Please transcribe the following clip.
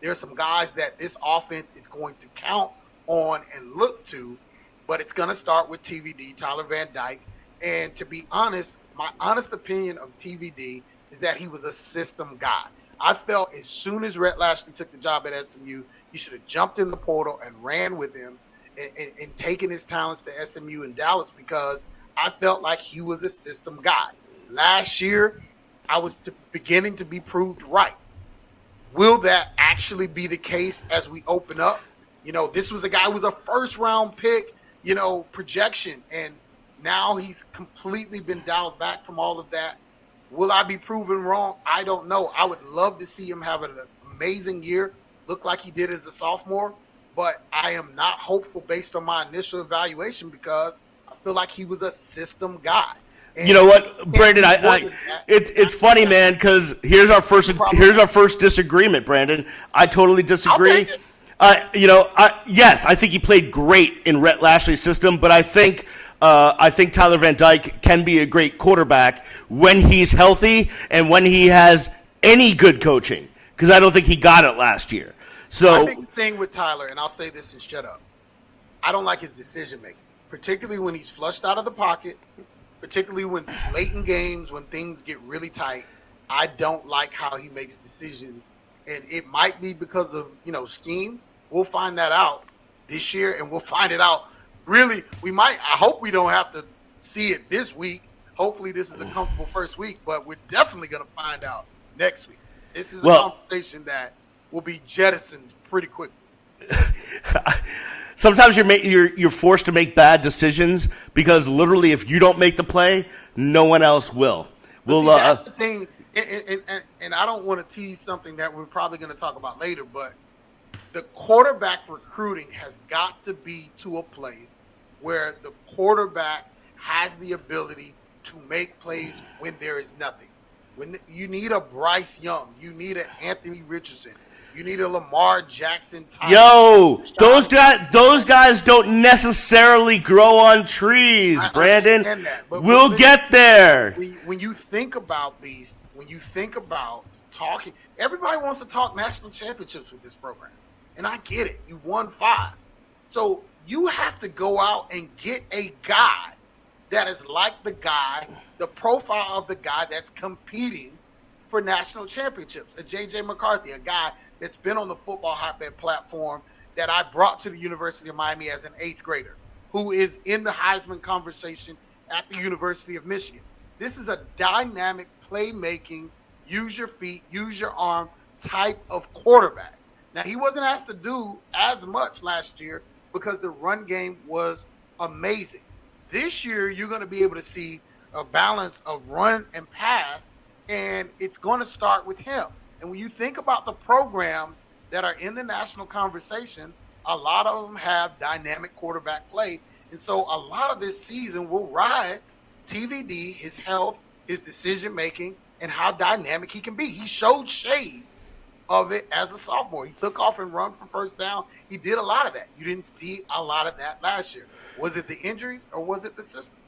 There's some guys that this offense is going to count on and look to, but it's going to start with TVD, Tyler Van Dyke. And to be honest, my honest opinion of TVD is that he was a system guy. I felt as soon as Rhett Lashley took the job at SMU, he should have jumped in the portal and ran with him and taken his talents to SMU and Dallas, because I felt like he was a system guy. Last year, I was beginning to be proved right. Will that actually be the case as we open up? This was a guy who was a first-round pick, projection, and now he's completely been dialed back from all of that. Will I be proven wrong? I don't know. I would love to see him have an amazing year, look like he did as a sophomore, but I am not hopeful based on my initial evaluation because I feel like he was a system guy. And you know what, Brandon? It's funny, man, because here's our first disagreement, Brandon. I totally disagree. Yes, I think he played great in Rhett Lashley's system, but I think Tyler Van Dyke can be a great quarterback when he's healthy and when he has any good coaching, because I don't think he got it last year. So my big thing with Tyler, and I'll say this and shut up, I don't like his decision making, particularly when he's flushed out of the pocket, particularly when late in games, when things get really tight. I don't like how he makes decisions, and it might be because of scheme. We'll find that out this year, and we'll find it out. Really, I hope we don't have to see it this week. Hopefully this is a comfortable first week, but we're definitely going to find out next week. This is a conversation that will be jettisoned pretty quickly. Sometimes you're forced to make bad decisions because literally if you don't make the play, no one else will. That's the thing, and I don't want to tease something that we're probably going to talk about later, but the quarterback recruiting has got to be to a place where the quarterback has the ability to make plays when there is nothing. When you need a Bryce Young, you need an Anthony Richardson, you need a Lamar Jackson. Those guys don't necessarily grow on trees, Brandon. We'll get there. When you think about Beast, when you think about talking, everybody wants to talk national championships with this program. And I get it. You won 5. So you have to go out and get a guy that is like the profile of the guy that's competing for national championships. A J.J. McCarthy, a guy that's been on the football hotbed platform that I brought to the University of Miami as an 8th grader, who is in the Heisman conversation at the University of Michigan. This is a dynamic, playmaking, use your feet, use your arm type of quarterback. Now, he wasn't asked to do as much last year because the run game was amazing. This year, you're going to be able to see a balance of run and pass, and it's going to start with him. And when you think about the programs that are in the national conversation, a lot of them have dynamic quarterback play. And so a lot of this season will ride TVD, his health, his decision-making, and how dynamic he can be. He showed shades of it as a sophomore. He took off and run for first down. He did a lot of that. You didn't see a lot of that last year. Was it the injuries or was it the system?